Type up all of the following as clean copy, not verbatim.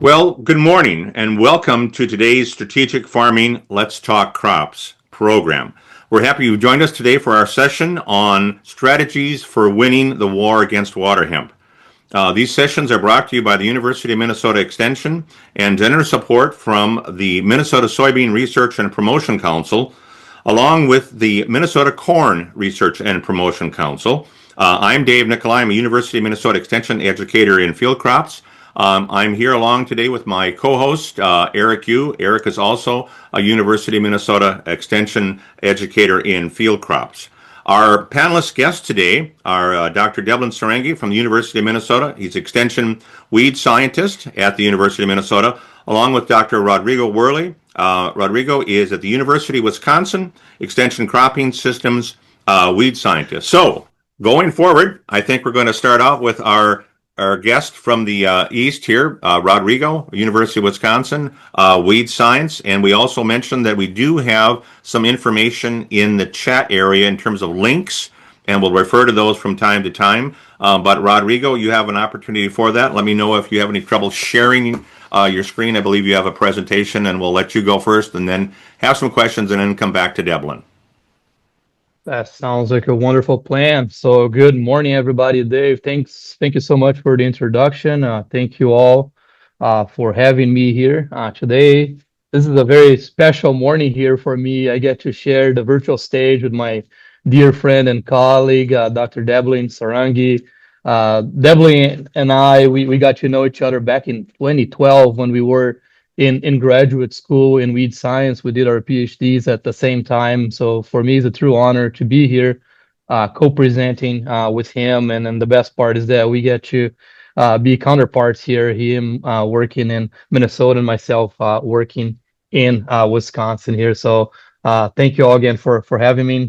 Well, good morning and welcome to today's Strategic Farming Let's Talk Crops program. We're happy you joined us today for our session on strategies for winning the war against water hemp. These sessions are brought to you by the University of Minnesota Extension and generous support from the Minnesota Soybean Research and Promotion Council, along with the Minnesota Corn Research and Promotion Council. I'm Dave Nicolai. I'm a University of Minnesota Extension educator in field crops. I'm here along today with my co-host, Eric Yu. Eric is also a University of Minnesota Extension educator in field crops. Our panelist guests today are Dr. Debalin Sarangi from the University of Minnesota. He's Extension weed scientist at the University of Minnesota, along with Dr. Rodrigo Werle. Rodrigo is at the University of Wisconsin, Extension cropping systems weed scientist. So going forward, I think we're going to start out with our guest from the East here, Rodrigo, University of Wisconsin, weed science. And we also mentioned that we do have some information in the chat area in terms of links, and we'll refer to those from time to time. But Rodrigo, you have an opportunity for that. Let me know if you have any trouble sharing your screen. I believe you have a presentation, and we'll let you go first and then have some questions and then come back to Debalin. That sounds like a wonderful plan. So good morning, everybody. Dave, thank you so much for the introduction. Thank you all for having me here today. This is a very special morning here for me. I get to share the virtual stage with my dear friend and colleague, Dr. Debalin Sarangi. Debalin and I, we got to know each other back in 2012 when we were in graduate school in weed science. We did our PhDs at the same time. So for me, it's a true honor to be here co-presenting with him. And then the best part is that we get to be counterparts here, him working in Minnesota and myself working in Wisconsin here. So thank you all again for having me.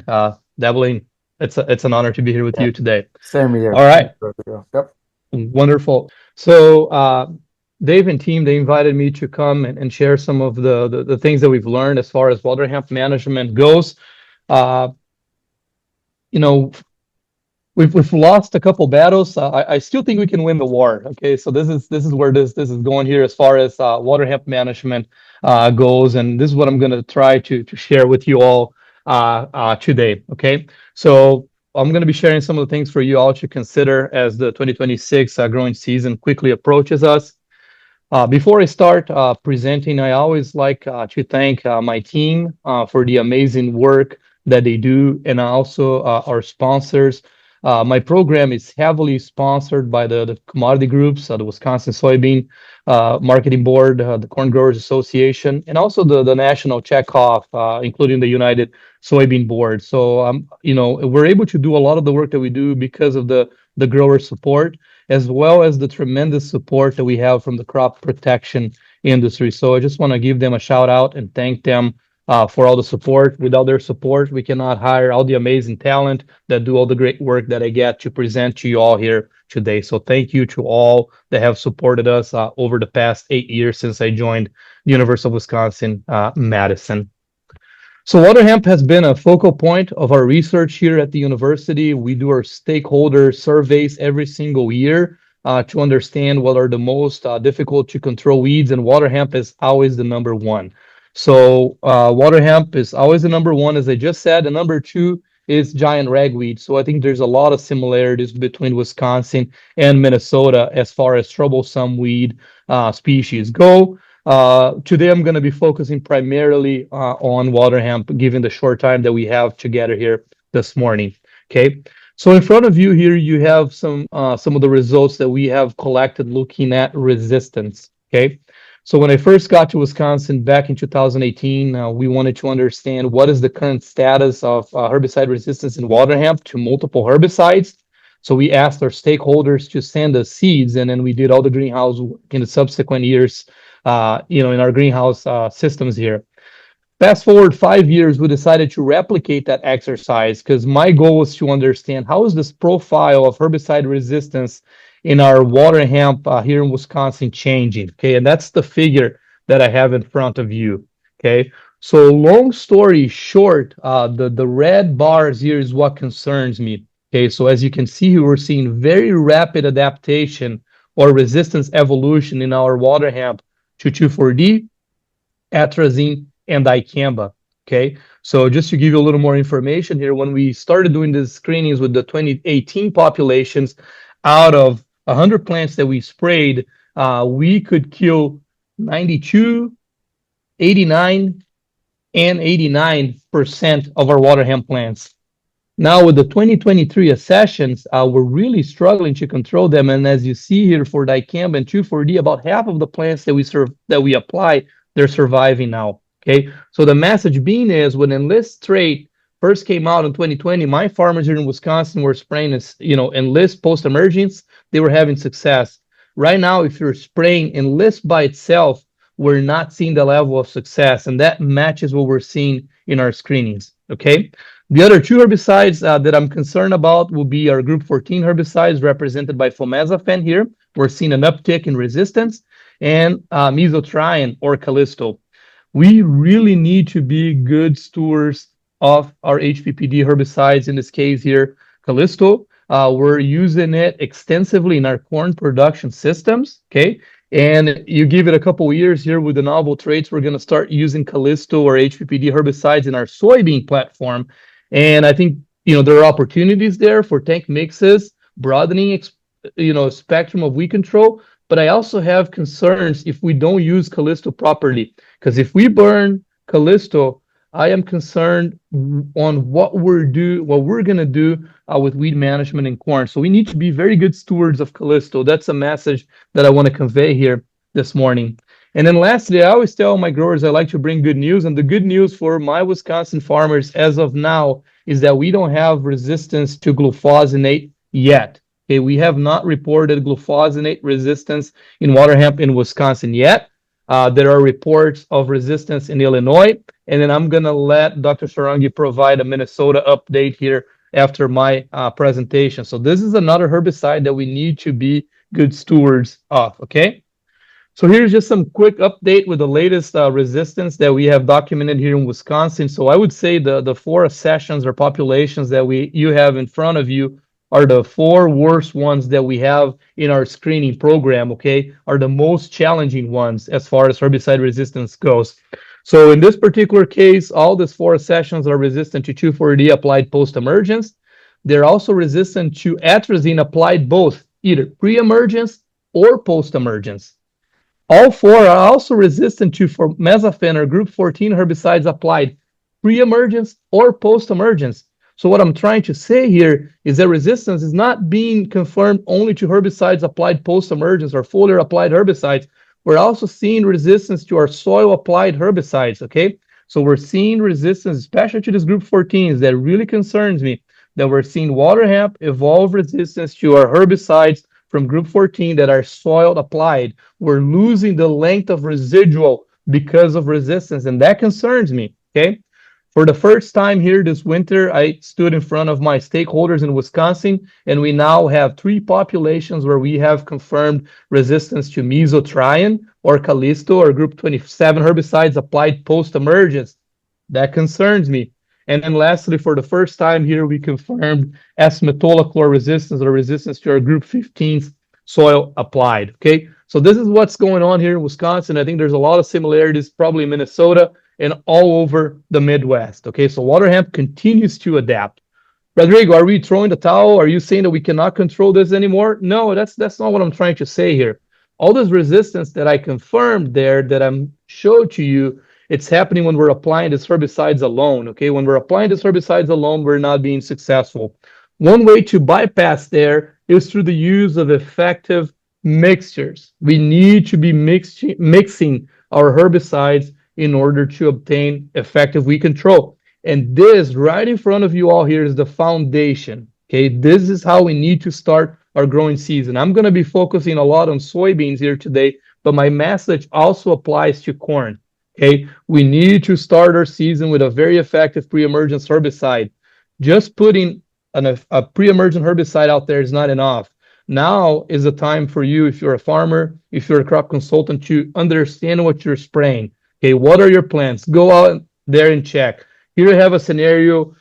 Debalin, it's an honor to be here with you today. Same here. All right. Yep. Wonderful. So Dave and team, they invited me to come and share some of the things that we've learned as far as water hemp management goes. We've lost a couple battles. I still think we can win the war. Okay, so this is where this is going here as far as water hemp management goes, and this is what I'm going to try to share with you all today. Okay, so I'm going to be sharing some of the things for you all to consider as the 2026 growing season quickly approaches us. Before I start presenting, I always like to thank my team for the amazing work that they do, and also our sponsors. My program is heavily sponsored by the commodity groups, the Wisconsin Soybean Marketing Board, the Corn Growers Association, and also the National Checkoff, including the United Soybean Board. So, we're able to do a lot of the work that we do because of the grower support, as well as the tremendous support that we have from the crop protection industry. So I just want to give them a shout out and thank them for all the support. Without their support, we cannot hire all the amazing talent that do all the great work that I get to present to you all here today. So thank you to all that have supported us over the past 8 years since I joined the University of Wisconsin, Madison. So water hemp has been a focal point of our research here at the university. We do our stakeholder surveys every single year to understand what are the most difficult to control weeds, and water hemp is always the number one. So water hemp is always the number one, as I just said. And number two is giant ragweed. So I think there's a lot of similarities between Wisconsin and Minnesota as far as troublesome weed species go. Today, I'm going to be focusing primarily on water hemp, given the short time that we have together here this morning. Okay, so in front of you here, you have some of the results that we have collected looking at resistance. Okay, so when I first got to Wisconsin back in 2018, we wanted to understand what is the current status of herbicide resistance in water hemp to multiple herbicides. So we asked our stakeholders to send us seeds, and then we did all the greenhouse work in the subsequent years. In our greenhouse systems here. Fast forward 5 years, we decided to replicate that exercise because my goal was to understand how is this profile of herbicide resistance in our water hemp here in Wisconsin changing. Okay, and that's the figure that I have in front of you. Okay, so long story short, the red bars here is what concerns me. Okay, so as you can see, we're seeing very rapid adaptation or resistance evolution in our water hemp 2,2,4-D, atrazine, and dicamba. Okay, so just to give you a little more information here, when we started doing the screenings with the 2018 populations, out of 100 plants that we sprayed, we could kill 92, 89, and 89% of our water hemp plants. Now with the 2023 accessions, we're really struggling to control them. And as you see here for dicamba and 2,4-D, about half of the plants that we apply, they're surviving now. Okay, so the message being is when Enlist trait first came out in 2020, my farmers here in Wisconsin were spraying this, Enlist post-emergence, they were having success. Right now, if you're spraying Enlist by itself, we're not seeing the level of success, and that matches what we're seeing in our screenings. Okay. The other two herbicides that I'm concerned about will be our group 14 herbicides represented by flumazafen here. We're seeing an uptick in resistance, and mesotrione or Callisto. We really need to be good stewards of our HPPD herbicides. In this case here, Callisto, we're using it extensively in our corn production systems. Okay. And you give it a couple of years here with the novel traits, we're going to start using Callisto or HPPD herbicides in our soybean platform. And I think, there are opportunities there for tank mixes, broadening, spectrum of weed control. But I also have concerns if we don't use Callisto properly. Because if we burn Callisto, I am concerned on what we're going to do with weed management in corn. So we need to be very good stewards of Callisto. That's a message that I want to convey here this morning. And then lastly, I always tell my growers I like to bring good news. And the good news for my Wisconsin farmers as of now is that we don't have resistance to glufosinate yet. Okay, we have not reported glufosinate resistance in water hemp in Wisconsin yet. There are reports of resistance in Illinois. And then I'm going to let Dr. Sarangi provide a Minnesota update here after my presentation. So this is another herbicide that we need to be good stewards of, okay? So here's just some quick update with the latest resistance that we have documented here in Wisconsin. So I would say the four accessions or populations that you have in front of you are the four worst ones that we have in our screening program, okay, are the most challenging ones as far as herbicide resistance goes. So in this particular case, all these four accessions are resistant to 2,4-D applied post-emergence. They're also resistant to atrazine applied both, either pre-emergence or post-emergence. All four are also resistant to flumazafen or group 14 herbicides applied pre-emergence or post-emergence. So what I'm trying to say here is that resistance is not being confirmed only to herbicides applied post-emergence or foliar applied herbicides. We're also seeing resistance to our soil applied herbicides, okay? So we're seeing resistance, especially to this group 14s, that really concerns me, that we're seeing water hemp evolve resistance to our herbicides from group 14 that are soil applied. We're losing the length of residual because of resistance, and that concerns me, okay? For the first time here this winter, I stood in front of my stakeholders in Wisconsin, and we now have 3 populations where we have confirmed resistance to mesotrione or Callisto or group 27 herbicides applied post-emergence. That concerns me. And then lastly, for the first time here, we confirmed S-metolachlor resistance or resistance to our group 15 soil applied, okay? So this is what's going on here in Wisconsin. I think there's a lot of similarities probably in Minnesota and all over the Midwest, okay? So water hemp continues to adapt. Rodrigo, are we throwing the towel? Are you saying that we cannot control this anymore? No, that's not what I'm trying to say here. All this resistance that I confirmed there that I'm showed to you, it's happening when we're applying these herbicides alone, okay? When we're applying these herbicides alone, we're not being successful. One way to bypass there is through the use of effective mixtures. We need to be mixing our herbicides in order to obtain effective weed control. And this right in front of you all here is the foundation, okay? This is how we need to start our growing season. I'm going to be focusing a lot on soybeans here today, but my message also applies to corn. Okay, we need to start our season with a very effective pre-emergence herbicide. Just putting a pre-emergent herbicide out there is not enough. Now is the time for you, if you're a farmer, if you're a crop consultant, to understand what you're spraying. Okay, what are your plants? Go out there and check. Here I have a scenario,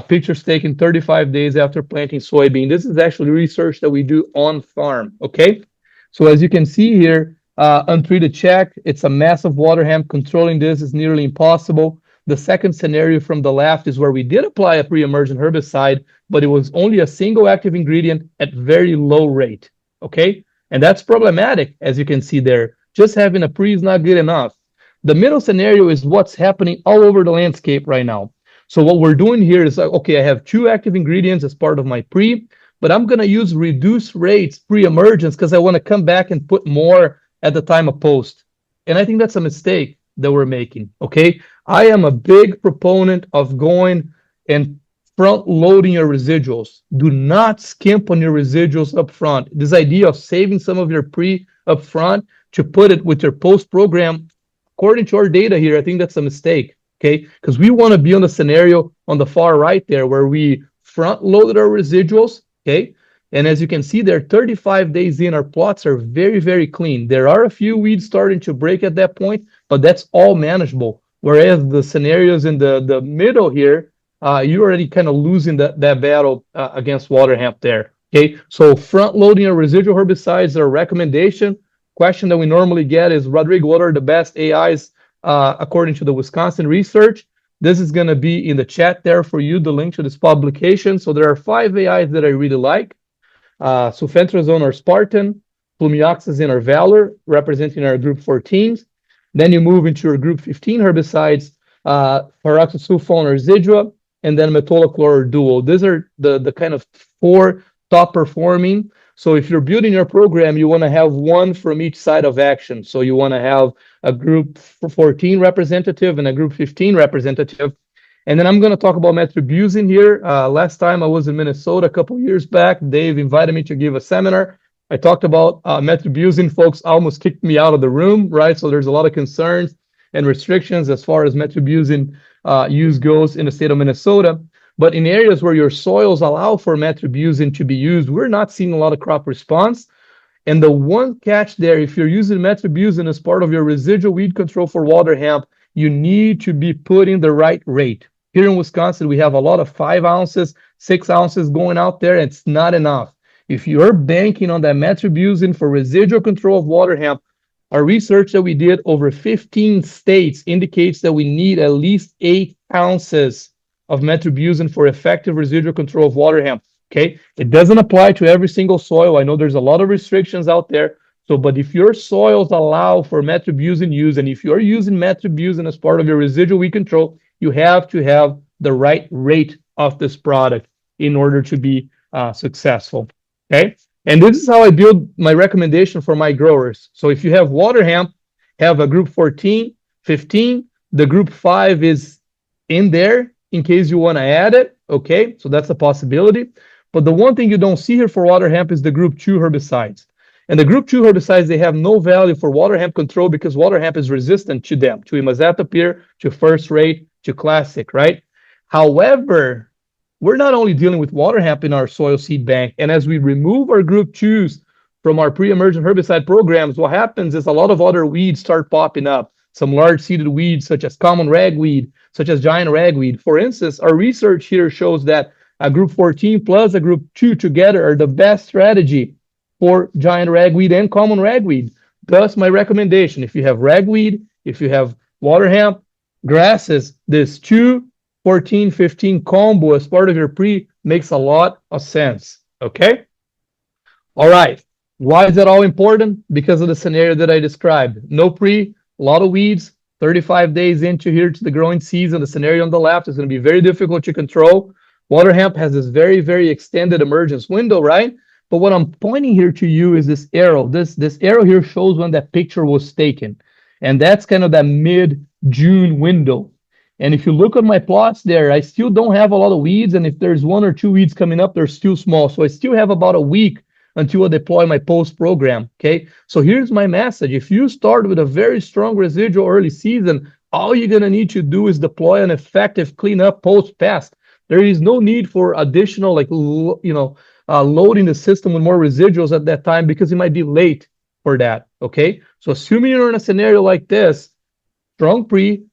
pictures taken 35 days after planting soybean. This is actually research that we do on farm, okay? So as you can see here, Untreated check. It's a massive water hemp. Controlling this is nearly impossible. The second scenario from the left is where we did apply a pre-emergent herbicide, but it was only a single active ingredient at very low rate. Okay? And that's problematic, as you can see there. Just having a pre is not good enough. The middle scenario is what's happening all over the landscape right now. So what we're doing here is like, okay, I have two active ingredients as part of my pre, but I'm going to use reduced rates pre-emergence because I want to come back and put more at the time of post. And I think that's a mistake that we're making, okay? I am a big proponent of going and front loading your residuals. Do not skimp on your residuals up front. This idea of saving some of your pre up front to put it with your post program, according to our data here, I think that's a mistake, okay? Because we want to be on the scenario on the far right there where we front loaded our residuals, okay? And as you can see there, 35 days in, our plots are very, very clean. There are a few weeds starting to break at that point, but that's all manageable. Whereas the scenarios in the middle here, you're already kind of losing that battle against water hemp there. Okay, so front loading of residual herbicides are a recommendation. Question that we normally get is, Rodrigo, what are the best AIs according to the Wisconsin research? This is going to be in the chat there for you, the link to this publication. So there are 5 AIs that I really like. Sulfentrazone or Spartan, Flumioxazine or Valor, representing our group 14s. Then you move into your group 15 herbicides, Pyroxasulfone or Zidua, and then Metolachlor or Duo. These are the kind of 4 top performing. So if you're building your program, you want to have one from each side of action. So you want to have a group 14 representative and a group 15 representative. And then I'm going to talk about metribuzin here. Last time I was in Minnesota a couple years back, Dave invited me to give a seminar. I talked about metribuzin. Folks almost kicked me out of the room, right? So there's a lot of concerns and restrictions as far as metribuzin use goes in the state of Minnesota. But in areas where your soils allow for metribuzin to be used, we're not seeing a lot of crop response. And the one catch there, if you're using metribuzin as part of your residual weed control for water hemp, you need to be putting the right rate. Here in Wisconsin, we have a lot of 5 ounces, 6 ounces going out there. It's not enough. If you're banking on that metribuzin for residual control of water hemp, our research that we did over 15 states indicates that we need at least 8 ounces of metribuzin for effective residual control of water hemp. Okay, it doesn't apply to every single soil. I know there's a lot of restrictions out there. So, but if your soils allow for metribuzin use, and if you're using metribuzin as part of your residual weed control, you have to have the right rate of this product in order to be successful. Okay, and this is how I build my recommendation for my growers. So if you have water hemp, have a group 14, 15. The group 5 is in there in case you want to add it. Okay, so that's a possibility. But the one thing you don't see here for water hemp is the group 2 herbicides. And the group 2 herbicides, they have no value for water hemp control because water hemp is resistant to them, to imazethapyr, to first rate, to classic, right? However, we're not only dealing with water hemp in our soil seed bank, and as we remove our group 2s from our pre-emergent herbicide programs, what happens is a lot of other weeds start popping up. Some large-seeded weeds, such as common ragweed, such as giant ragweed. For instance, our research here shows that a group 14 plus a group 2 together are the best strategy for giant ragweed and common ragweed. Thus, my recommendation, if you have ragweed, if you have water hemp, grasses, this 2, 14, 15 combo as part of your pre makes a lot of sense, okay? All right, why is that all important? Because of the scenario that I described. No pre, a lot of weeds, 35 days into here to the growing season. The scenario on the left is going to be very difficult to control. Water hemp has this very, very extended emergence window, right? But what I'm pointing here to you is this arrow. This arrow here shows when that picture was taken. And that's kind of that mid-June window. And if you look at my plots there, I still don't have a lot of weeds. And if there's 1 or 2 weeds coming up, they're still small. So I still have about a week until I deploy my post program, okay? So here's my message. If you start with a very strong residual early season, all you're going to need to do is deploy an effective cleanup post pest. There is no need for additional, loading the system with more residuals at that time because it might be late for that, okay? So assuming you're in a scenario like this, strong pre,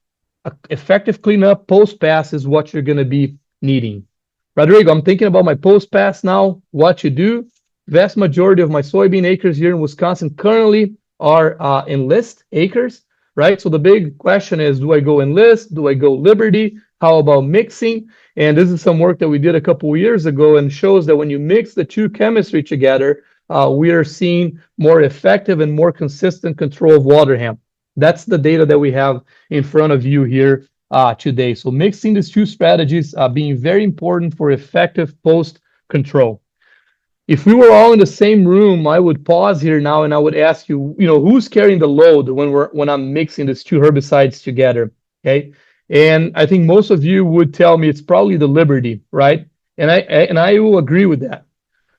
effective cleanup, post pass is what you're going to be needing. Rodrigo, I'm thinking about my post pass now, what you do. Vast majority of my soybean acres here in Wisconsin currently are enlist acres, right? So the big question is, do I go enlist? Do I go Liberty? How about mixing? And this is some work that we did a couple of years ago and shows that when you mix the two chemistry together, we are seeing more effective and more consistent control of water hemp. That's the data that we have in front of you here today. So mixing these two strategies being very important for effective post control. If we were all in the same room, I would pause here now and I would ask you, who's carrying the load when I'm mixing these two herbicides together? Okay. And I think most of you would tell me it's probably the Liberty, right? And I will agree with that.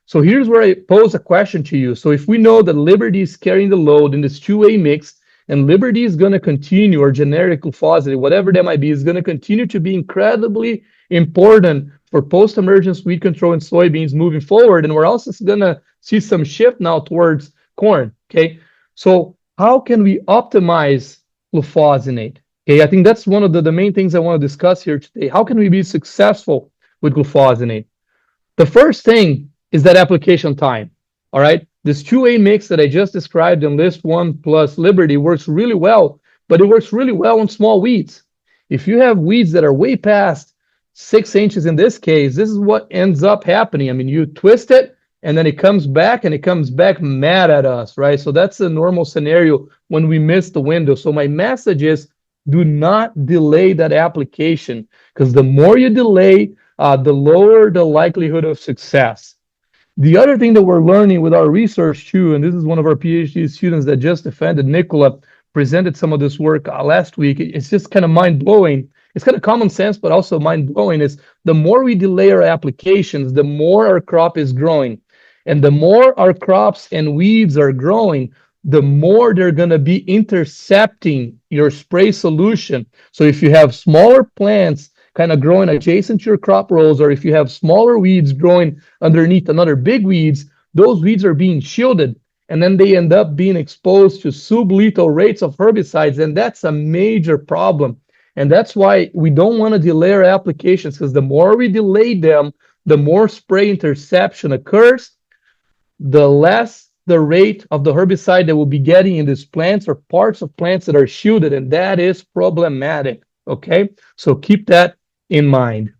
So here's where I pose a question to you. So if we know that Liberty is carrying the load in this two-way mix, and Liberty is going to continue, or generic glufosinate, whatever that might be, is going to continue to be incredibly important for post-emergence weed control in soybeans moving forward. And we're also going to see some shift now towards corn. Okay. So how can we optimize glufosinate? Okay. I think that's one of the main things I want to discuss here today. How can we be successful with glufosinate? The first thing is that application time. All right. This 2A mix that I just described in list 1 plus Liberty works really well, but it works really well on small weeds. If you have weeds that are way past 6 inches in this case, this is what ends up happening. I mean, you twist it and then it comes back and it comes back mad at us, right? So that's a normal scenario when we miss the window. So my message is do not delay that application, because the more you delay, the lower the likelihood of success. The other thing that we're learning with our research too, and this is one of our PhD students that just defended, Nicola, presented some of this work last week. It's just kind of mind-blowing. It's kind of common sense, but also mind-blowing, is the more we delay our applications, the more our crop is growing. And the more our crops and weeds are growing, the more they're going to be intercepting your spray solution. So if you have smaller plants kind of growing adjacent to your crop rows, or if you have smaller weeds growing underneath another big weeds, those weeds are being shielded, and then they end up being exposed to sublethal rates of herbicides, and that's a major problem. And that's why we don't want to delay our applications, because the more we delay them, the more spray interception occurs, the less the rate of the herbicide that we'll be getting in these plants or parts of plants that are shielded, and that is problematic. Okay, so keep that in mind.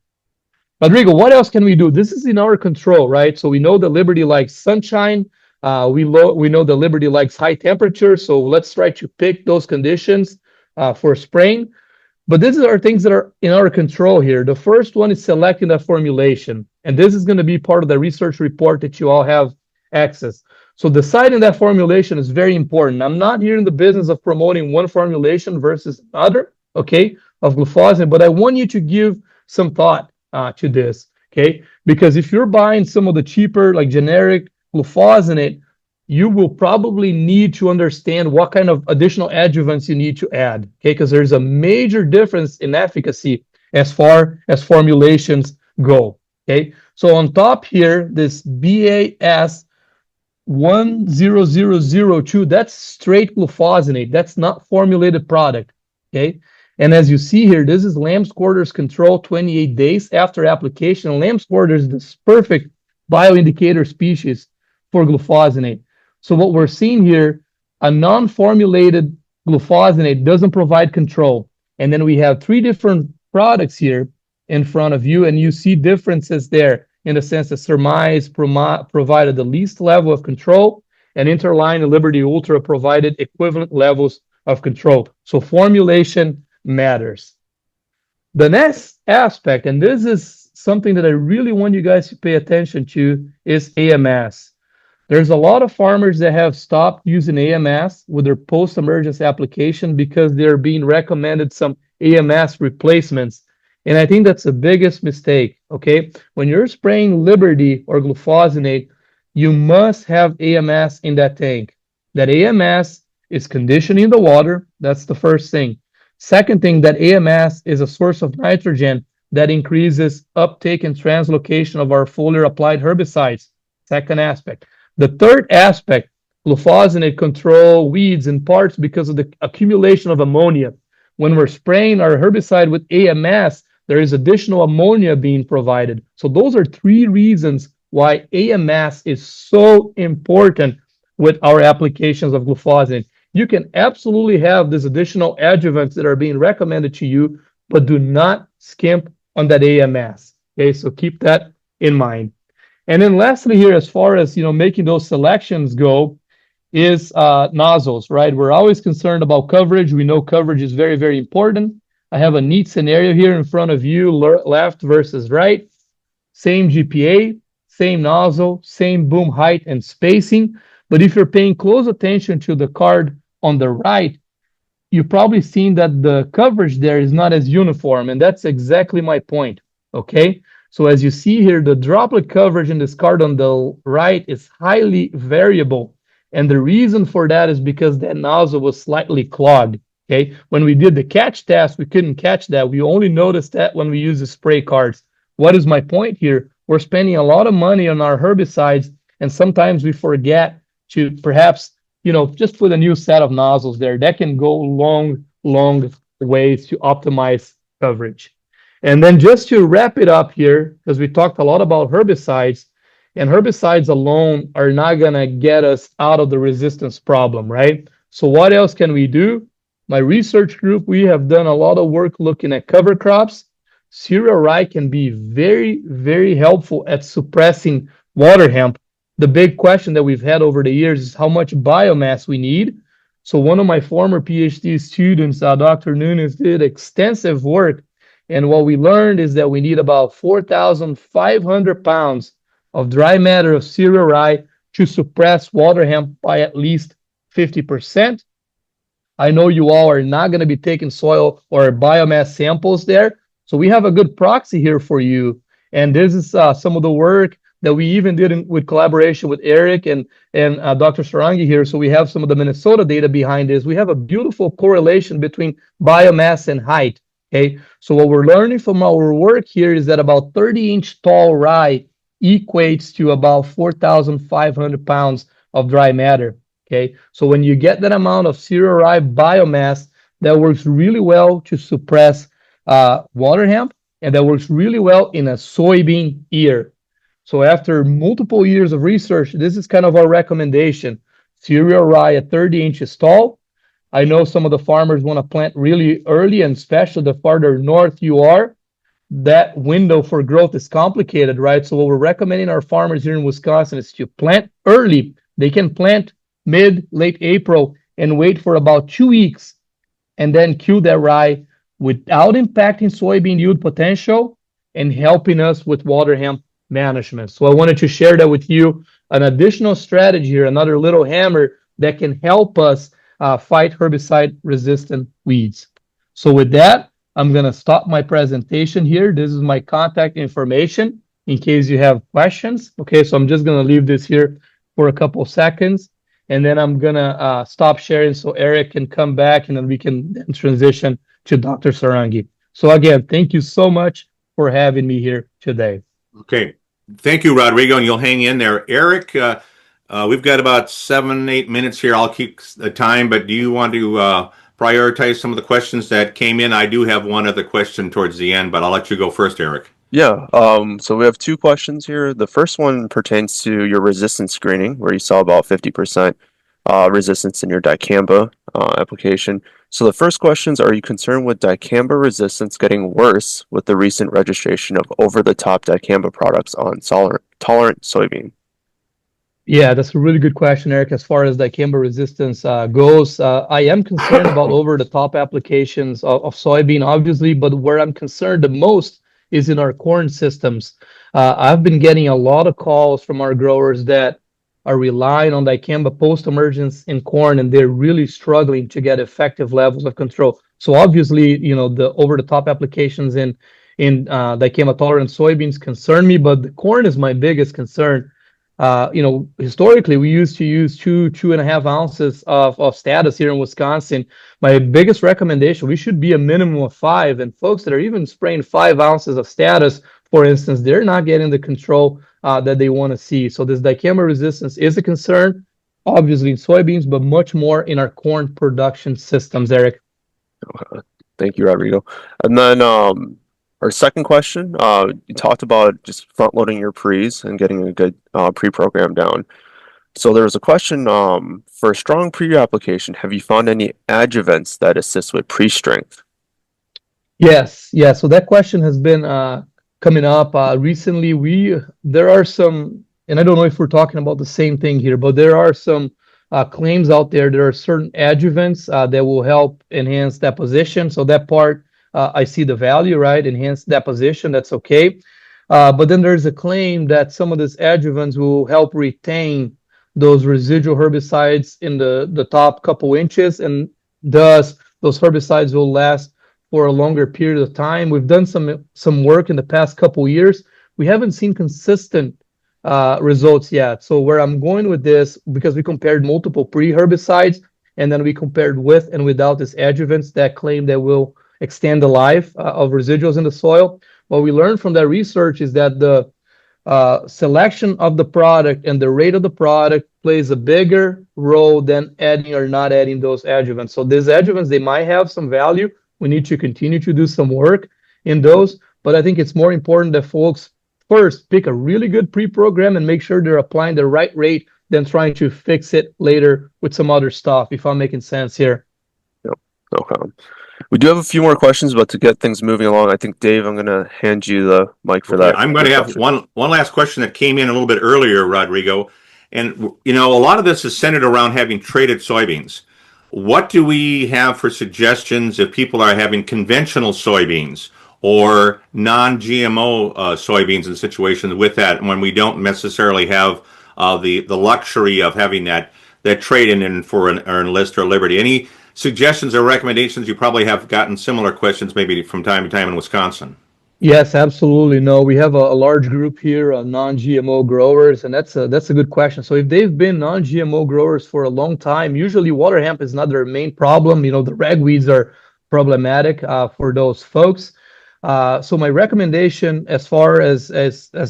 Rodrigo, what else can we do? This is in our control, right? So we know the Liberty likes sunshine. We know the Liberty likes high temperature. So let's try to pick those conditions for spraying. But these are things that are in our control here. The first one is selecting that formulation. And this is going to be part of the research report that you all have access. So deciding that formulation is very important. I'm not here in the business of promoting one formulation versus another, okay, of glufosinate, but I want you to give some thought to this, okay? Because if you're buying some of the cheaper, like generic glufosinate, you will probably need to understand what kind of additional adjuvants you need to add, okay? Because there's a major difference in efficacy as far as formulations go, okay? So on top here, this BAS 10002, that's straight glufosinate. That's not formulated product, okay? And as you see here, this is lamb's quarters control 28 days after application. Lamb's quarters is this perfect bioindicator species for glufosinate. So what we're seeing here, a non-formulated glufosinate doesn't provide control. And then we have 3 different products here in front of you, and you see differences there in the sense that Surmise provided the least level of control, and Interline and Liberty Ultra provided equivalent levels of control. So formulation matters. The next aspect, and this is something that I really want you guys to pay attention to, is AMS. There's a lot of farmers that have stopped using AMS with their post-emergence application because they're being recommended some AMS replacements. And I think that's the biggest mistake, okay? When you're spraying Liberty or glufosinate, you must have AMS in that tank. That AMS is conditioning the water. That's the first thing. Second thing, that AMS is a source of nitrogen that increases uptake and translocation of our foliar applied herbicides. Second aspect. The third aspect, glufosinate control weeds in parts because of the accumulation of ammonia. When we're spraying our herbicide with AMS, there is additional ammonia being provided. So those are 3 reasons why AMS is so important with our applications of glufosinate. You can absolutely have these additional adjuvants that are being recommended to you, but do not skimp on that AMS. Okay, so keep that in mind. And then lastly here, as far as making those selections go, is nozzles, right? We're always concerned about coverage. We know coverage is very, very important. I have a neat scenario here in front of you, left versus right. Same GPA, same nozzle, same boom height and spacing. But if you're paying close attention to the card on the right, you've probably seen that the coverage there is not as uniform, and that's exactly my point, okay? So as you see here, the droplet coverage in this card on the right is highly variable, and the reason for that is because that nozzle was slightly clogged, okay? When we did the catch test, we couldn't catch that. We only noticed that when we use the spray cards. What is my point here? We're spending a lot of money on our herbicides, and sometimes we forget to perhaps just put a new set of nozzles there. That can go long ways to optimize coverage. And then just to wrap it up here, because we talked a lot about herbicides, and herbicides alone are not going to get us out of the resistance problem, right? So what else can we do? My research group, we have done a lot of work looking at cover crops. Cereal rye can be very, very helpful at suppressing water hemp. The big question that we've had over the years is how much biomass we need. So one of my former PhD students, Dr. Nunes, did extensive work. And what we learned is that we need about 4,500 pounds of dry matter of cereal rye to suppress water hemp by at least 50%. I know you all are not going to be taking soil or biomass samples there. So we have a good proxy here for you. And this is some of the work that we even did with collaboration with Eric and Dr. Sarangi here. So we have some of the Minnesota data behind this. We have a beautiful correlation between biomass and height. Okay, so what we're learning from our work here is that about 30-inch tall rye equates to about 4,500 pounds of dry matter. Okay, so when you get that amount of cereal rye biomass, that works really well to suppress water hemp, and that works really well in a soybean ear. So after multiple years of research, this is kind of our recommendation. Cereal rye at 30 inches tall. I know some of the farmers want to plant really early, and especially the farther north you are, that window for growth is complicated, right? So what we're recommending our farmers here in Wisconsin is to plant early. They can plant late April and wait for about 2 weeks and then kill that rye without impacting soybean yield potential and helping us with water hemp management. So I wanted to share that with you, an additional strategy here, another little hammer that can help us fight herbicide-resistant weeds. So with that, I'm going to stop my presentation here. This is my contact information in case you have questions. Okay, so I'm just going to leave this here for a couple of seconds, and then I'm going to stop sharing so Eric can come back, and then we can then transition to Dr. Sarangi. So again, thank you so much for having me here today. Okay. Thank you, Rodrigo, and you'll hang in there. Eric, we've got about 7-8 minutes here. I'll keep the time, but do you want to prioritize some of the questions that came in? I do have one other question towards the end, but I'll let you go first, Eric. Yeah, so we have 2 questions here. The first one pertains to your resistance screening, where you saw about 50% resistance in your dicamba application. So the first question is, are you concerned with dicamba resistance getting worse with the recent registration of over-the-top dicamba products on tolerant soybean? Yeah, that's a really good question, Eric. As far as dicamba resistance goes, I am concerned about over-the-top applications of soybean, obviously, but where I'm concerned the most is in our corn systems. I've been getting a lot of calls from our growers that are relying on dicamba post-emergence in corn, and they're really struggling to get effective levels of control. So obviously, the over-the-top applications in dicamba-tolerant soybeans concern me, but the corn is my biggest concern. Historically, we used to use 2.5 ounces of status here in Wisconsin. My biggest recommendation, we should be a minimum of 5. And folks that are even spraying 5 ounces of status, for instance, they're not getting the control that they want to see. So this dicamba resistance is a concern, obviously in soybeans, but much more in our corn production systems, Eric. Thank you, Rodrigo. And then our second question, you talked about just front-loading your pre's and getting a good pre-program down. So there was a question for strong pre-application, have you found any adjuvants that assist with pre-strength? Yes, yeah. So that question has been coming up recently. There are some, and I don't know if we're talking about the same thing here, but there are some claims out there. There are certain adjuvants that will help enhance deposition. So that part, I see the value, right? Enhance deposition, that's okay. But then there's a claim that some of these adjuvants will help retain those residual herbicides in the top couple inches, and thus those herbicides will last for a longer period of time. We've done some work in the past couple years. We haven't seen consistent results yet. So where I'm going with this, because we compared multiple pre-herbicides, and then we compared with and without these adjuvants that claim that will extend the life of residuals in the soil. What we learned from that research is that the selection of the product and the rate of the product plays a bigger role than adding or not adding those adjuvants. So these adjuvants, they might have some value. We need to continue to do some work in those, but I think it's more important that folks first pick a really good pre-program and make sure they're applying the right rate than trying to fix it later with some other stuff, if I'm making sense here. Yep, no problem. We do have a few more questions, but to get things moving along, I think, Dave, I'm going to hand you the mic for that. I'm going to have one last question that came in a little bit earlier, Rodrigo. And, you know, a lot of this is centered around having traded soybeans. What do we have for suggestions if people are having conventional soybeans or non-GMO soybeans in situations with that when we don't necessarily have the luxury of having that trade in for an Enlist or Liberty? Any suggestions or recommendations? You probably have gotten similar questions maybe from time to time in Wisconsin. Yes, absolutely. No, we have a large group here of non-GMO growers, and that's a good question. So if they've been non-GMO growers for a long time, usually water hemp is not their main problem. You know, the ragweeds are problematic for those folks. So my recommendation as far as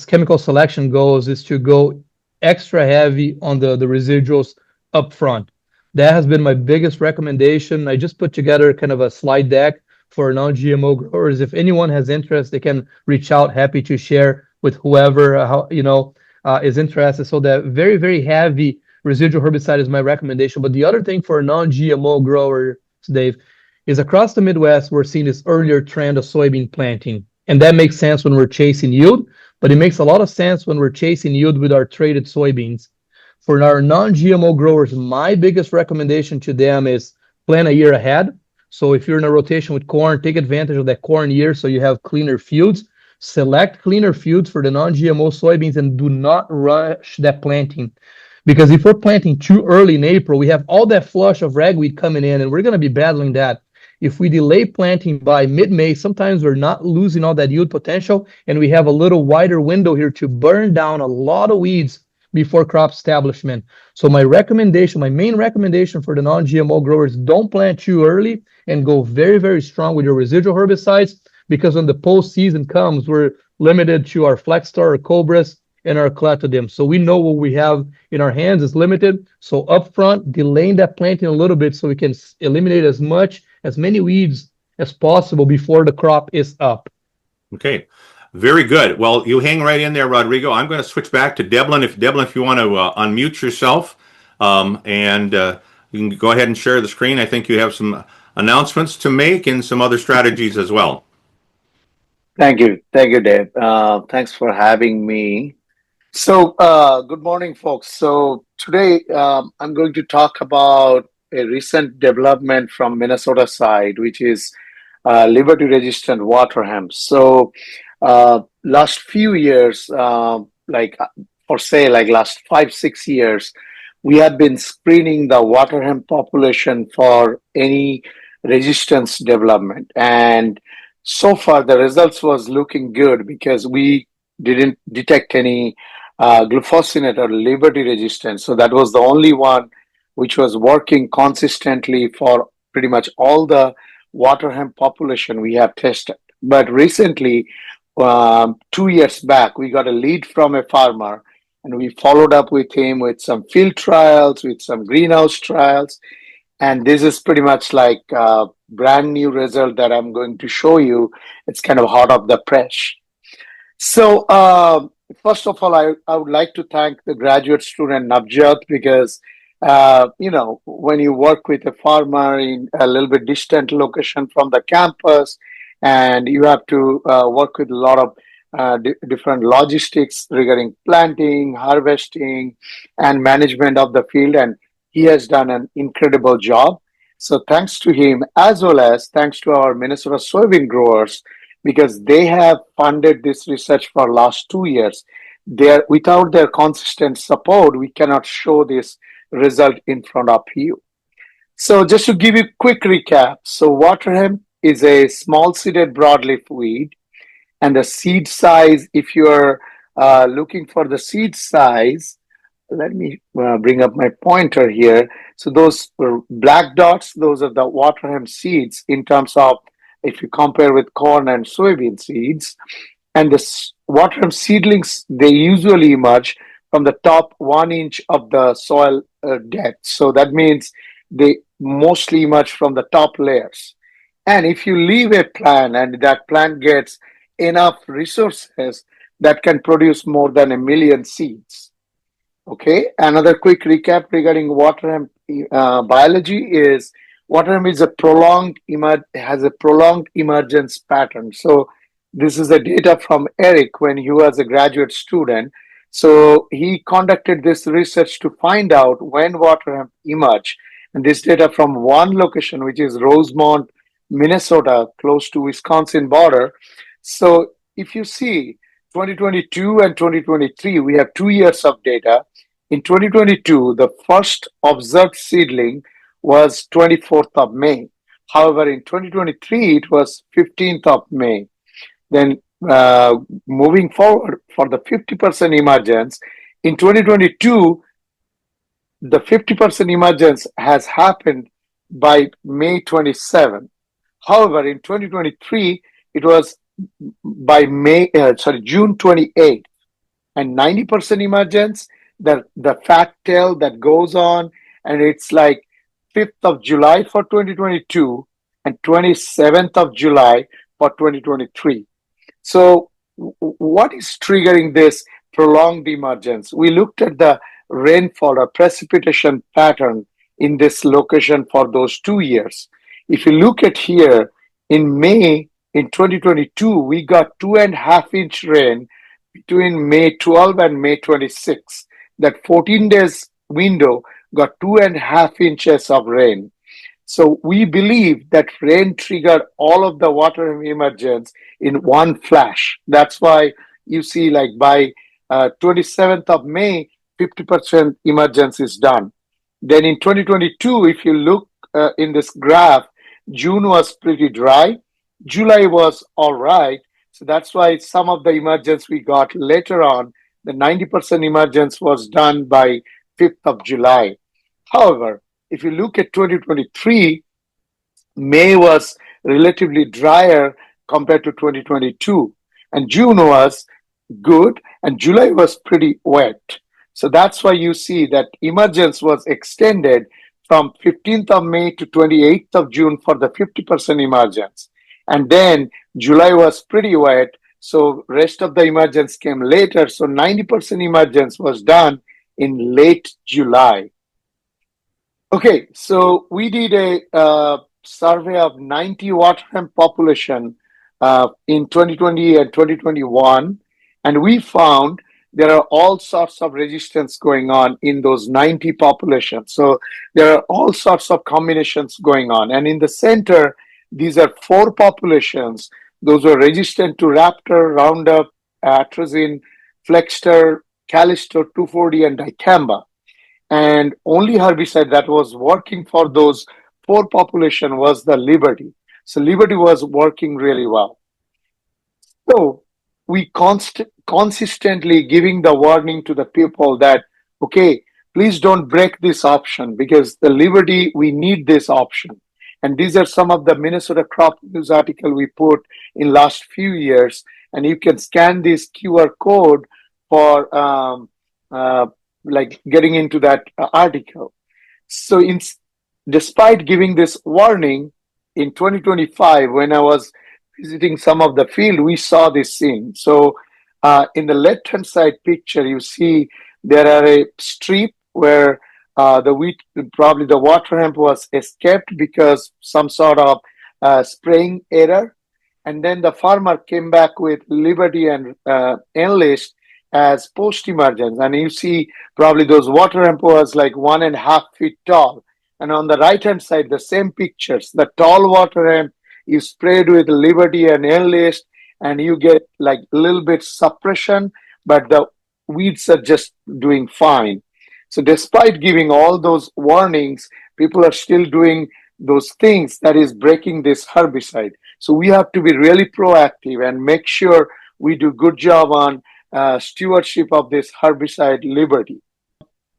chemical selection goes is to go extra heavy on the residuals up front. That has been my biggest recommendation. I just put together kind of a slide deck for non-GMO growers. If anyone has interest, they can reach out. Happy to share with whoever is interested. So that very, very heavy residual herbicide is my recommendation. But the other thing for non-GMO growers, Dave, is across the Midwest, we're seeing this earlier trend of soybean planting. And that makes sense when we're chasing yield, but it makes a lot of sense when we're chasing yield with our traded soybeans. For our non-GMO growers, my biggest recommendation to them is plan a year ahead. So if you're in a rotation with corn, take advantage of that corn year so you have cleaner fields. Select cleaner fields for the non-GMO soybeans and do not rush that planting. Because if we're planting too early in April, we have all that flush of ragweed coming in, and we're going to be battling that. If we delay planting by mid-May, sometimes we're not losing all that yield potential, and we have a little wider window here to burn down a lot of weeds before crop establishment. So my main recommendation for the non-GMO growers, don't plant too early and go very, very strong with your residual herbicides, because when the postseason comes, we're limited to our Flexstar, our Cobras, and our Clatodim. So we know what we have in our hands is limited. So upfront, delaying that planting a little bit so we can eliminate as many weeds as possible before the crop is up. Okay. Very good. Well, you hang right in there, Rodrigo. I'm going to switch back to Debalin. If you want to unmute yourself, and you can go ahead and share the screen. I think you have some announcements to make and some other strategies as well. Thank you, Dave. Thanks for having me. So, good morning, folks. So today I'm going to talk about a recent development from Minnesota side, which is Liberty-resistant water hemp. So, last few years, like last 5-6 years, we have been screening the water hemp population for any resistance development, and so far the results was looking good because we didn't detect any glufosinate or Liberty resistance. So that was the only one which was working consistently for pretty much all the water hemp population we have tested. But recently, 2 years back, we got a lead from a farmer, and we followed up with him with some field trials, with some greenhouse trials. And this is pretty much like a brand new result that I'm going to show you. It's kind of hot off the press. So First of all, I would like to thank the graduate student Navjot because, when you work with a farmer in a little bit distant location from the campus, and you have to work with a lot of different logistics regarding planting, harvesting, and management of the field, and he has done an incredible job. So thanks to him, as well as thanks to our Minnesota soybean growers, because they have funded this research for last 2 years. Without their consistent support, we cannot show this result in front of you. So just to give you a quick recap, so water hemp is a small seeded broadleaf weed, and the seed size, if you're looking for the seed size, let me bring up my pointer here. So those black dots, those are the water hemp seeds in terms of if you compare with corn and soybean seeds. And the water hemp seedlings, they usually emerge from the top 1 inch of the soil depth. So that means they mostly emerge from the top layers. And if you leave a plant and that plant gets enough resources, that can produce more than 1 million seeds. Okay, another quick recap regarding water hemp biology is water hemp is has a prolonged emergence pattern. So this is the data from Eric when he was a graduate student. So he conducted this research to find out when water hemp emerged, and this data from one location, which is Rosemont, Minnesota, close to Wisconsin border. So if you see 2022 and 2023, we have 2 years of data. In 2022, the first observed seedling was 24th of May. However, in 2023, it was 15th of May. Then moving forward for the 50% emergence, in 2022, the 50% emergence has happened by May 27. However, in 2023, it was by June 28, and 90% emergence, the fat tail that goes on, and it's like 5th of July for 2022 and 27th of July for 2023. So what is triggering this prolonged emergence? We looked at the rainfall or precipitation pattern in this location for those 2 years. If you look at here, in May in 2022, we got 2.5 inch rain between May 12 and May 26. That 14 days window got 2.5 inches of rain. So we believe that rain triggered all of the water emergence in one flash. That's why you see like by 27th of May, 50% emergence is done. Then in 2022, if you look in this graph, June was pretty dry. July was all right. So that's why some of the emergence we got later on, the 90% emergence was done by 5th of July. However, if you look at 2023, May was relatively drier compared to 2022, and June was good, and July was pretty wet. So that's why you see that emergence was extended from 15th of May to 28th of June for the 50% emergence. And then July was pretty wet, so rest of the emergence came later. So 90% emergence was done in late July. Okay, so we did a survey of 90 water hemp population in 2020 and 2021, and we found there are all sorts of resistance going on in those 90 populations. So there are all sorts of combinations going on. And in the center, these are 4 populations. Those were resistant to Raptor, Roundup, Atrazine, Flexter, Callisto 240, and Dicamba. And only herbicide that was working for those 4 population was the Liberty. So Liberty was working really well. So we consistently giving the warning to the people that, okay, please don't break this option, because the Liberty, we need this option. And these are some of the Minnesota crop news article we put in last few years. And you can scan this QR code for like getting into that article. So despite giving this warning, in 2025, when I was visiting some of the field, we saw this scene. So In the left-hand side picture, you see there are a strip where the wheat, probably the water hemp was escaped because some sort of spraying error. And then the farmer came back with Liberty and Enlist as post-emergence. And you see probably those water hemp was like 1.5 feet tall. And on the right-hand side, the same pictures, the tall water hemp you sprayed with Liberty and Enlist, and you get like a little bit suppression, but the weeds are just doing fine. So despite giving all those warnings, people are still doing those things that is breaking this herbicide. So we have to be really proactive and make sure we do good job on stewardship of this herbicide Liberty.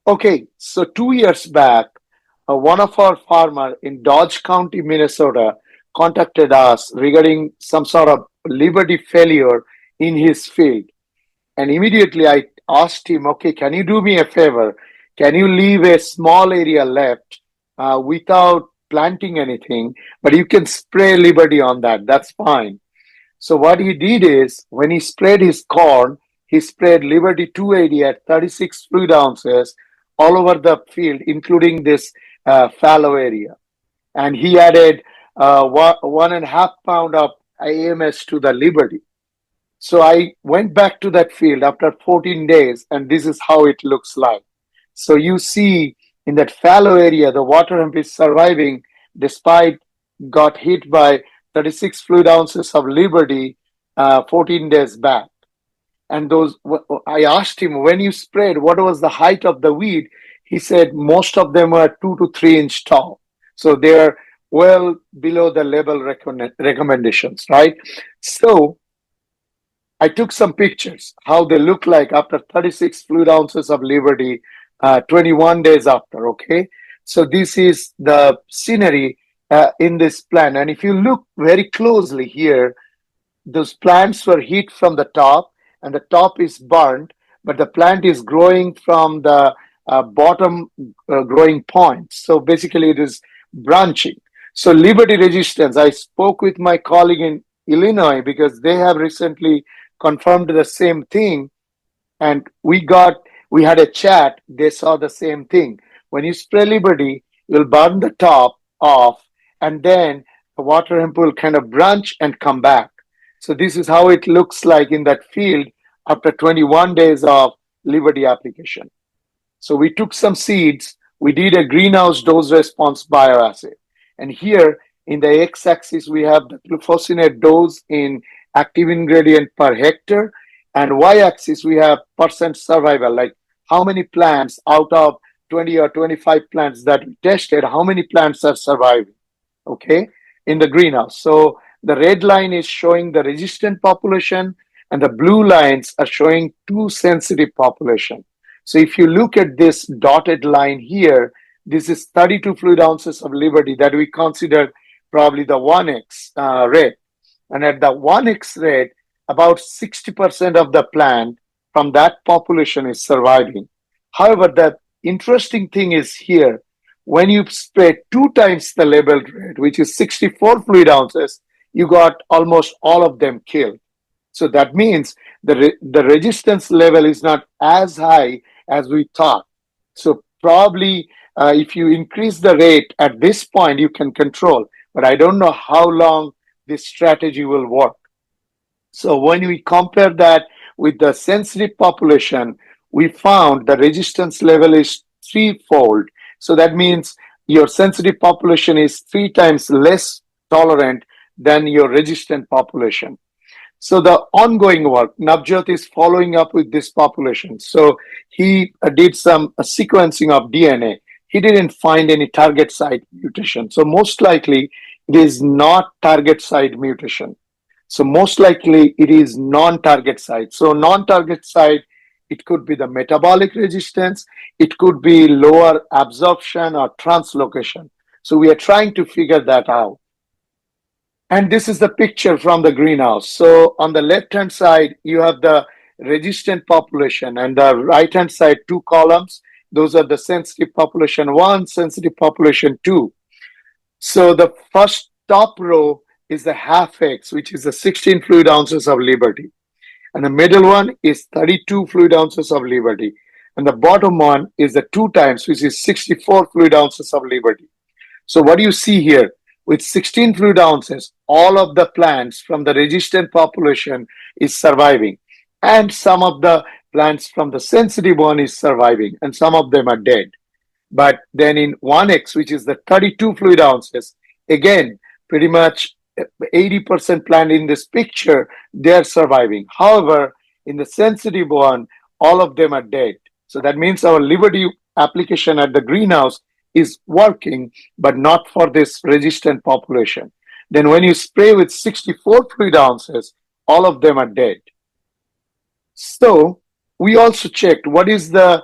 Okay, so 2 years back, one of our farmer in Dodge County, Minnesota, contacted us regarding some sort of Liberty failure in his field. And immediately I asked him, okay, can you do me a favor? Can you leave a small area left without planting anything, but you can spray Liberty on that. That's fine. So what he did is when he sprayed his corn, he sprayed Liberty 280 at 36 fluid ounces all over the field, including this fallow area. And he added 1.5 pound of AMS to the Liberty. So I went back to that field after 14 days, and this is how it looks like. So you see in that fallow area, the water hemp is surviving despite got hit by 36 fluid ounces of Liberty 14 days back. And those, I asked him, when you sprayed, what was the height of the weed? He said most of them were 2 to 3 inch tall. So they're well below the level recommendations, right? So I took some pictures, how they look like after 36 fluid ounces of Liberty, 21 days after, okay? So this is the scenery in this plant. And if you look very closely here, those plants were hit from the top, and the top is burned, but the plant is growing from the bottom growing point. So basically it is branching. So Liberty resistance, I spoke with my colleague in Illinois because they have recently confirmed the same thing. And we had a chat, they saw the same thing. When you spray Liberty, you'll burn the top off, and then the water hemp will kind of branch and come back. So this is how it looks like in that field after 21 days of Liberty application. So we took some seeds, we did a greenhouse dose response bioassay. And here in the x-axis, we have the glufosinate dose in active ingredient per hectare. And y-axis, we have percent survival, like how many plants out of 20 or 25 plants that we tested, how many plants are surviving, okay, in the greenhouse. So the red line is showing the resistant population, and the blue lines are showing two sensitive population. So if you look at this dotted line here, this is 32 fluid ounces of Liberty that we consider probably the 1x rate. And at the 1x rate, about 60% of the plant from that population is surviving. However, the interesting thing is here, when you spray 2 times the labeled rate, which is 64 fluid ounces, you got almost all of them killed. So that means the resistance level is not as high as we thought. So probably if you increase the rate at this point, you can control. But I don't know how long this strategy will work. So when we compare that with the sensitive population, we found the resistance level is threefold. So that means your sensitive population is 3 times less tolerant than your resistant population. So the ongoing work, Navjot is following up with this population. So he did some sequencing of DNA. He didn't find any target site mutation. So most likely it is not target site mutation. So most likely it is non-target site. So non-target site, it could be the metabolic resistance, it could be lower absorption or translocation. So we are trying to figure that out. And this is the picture from the greenhouse. So on the left-hand side, you have the resistant population, and the right-hand side, 2 columns. Those are the sensitive population 1, sensitive population 2. So the first top row is the half X, which is the 16 fluid ounces of Liberty. And the middle one is 32 fluid ounces of Liberty. And the bottom one is the 2 times, which is 64 fluid ounces of Liberty. So what do you see here? With 16 fluid ounces, all of the plants from the resistant population is surviving. And some of the plants from the sensitive one is surviving, and some of them are dead. But then in 1x, which is the 32 fluid ounces, again, pretty much 80% plant in this picture, they're surviving. However, in the sensitive one, all of them are dead. So that means our Liberty application at the greenhouse is working, but not for this resistant population. Then when you spray with 64 fluid ounces, all of them are dead. So we also checked what is the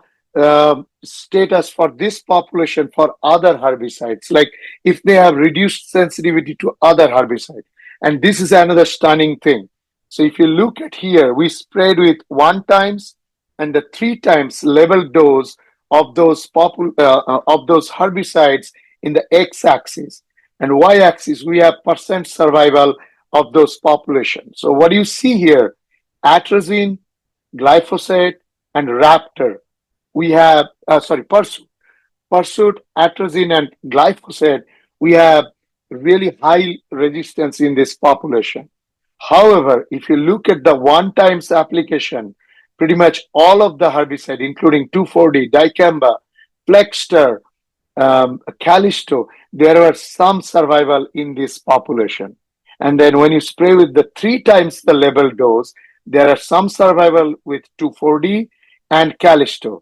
status for this population for other herbicides, like if they have reduced sensitivity to other herbicides. And this is another stunning thing. So if you look at here, we sprayed with 1 times and the 3 times level dose of those herbicides in the x-axis, and y-axis we have percent survival of those populations. So what you see here, atrazine, glyphosate, and Raptor, we have Pursuit, atrazine, and glyphosate, we have really high resistance in this population. However, if you look at the 1 times application, pretty much all of the herbicide, including 2,4-D, dicamba, Flexter, Callisto, there were some survival in this population. And then when you spray with the 3 times the level dose, there are some survival with 2,4-D and Callisto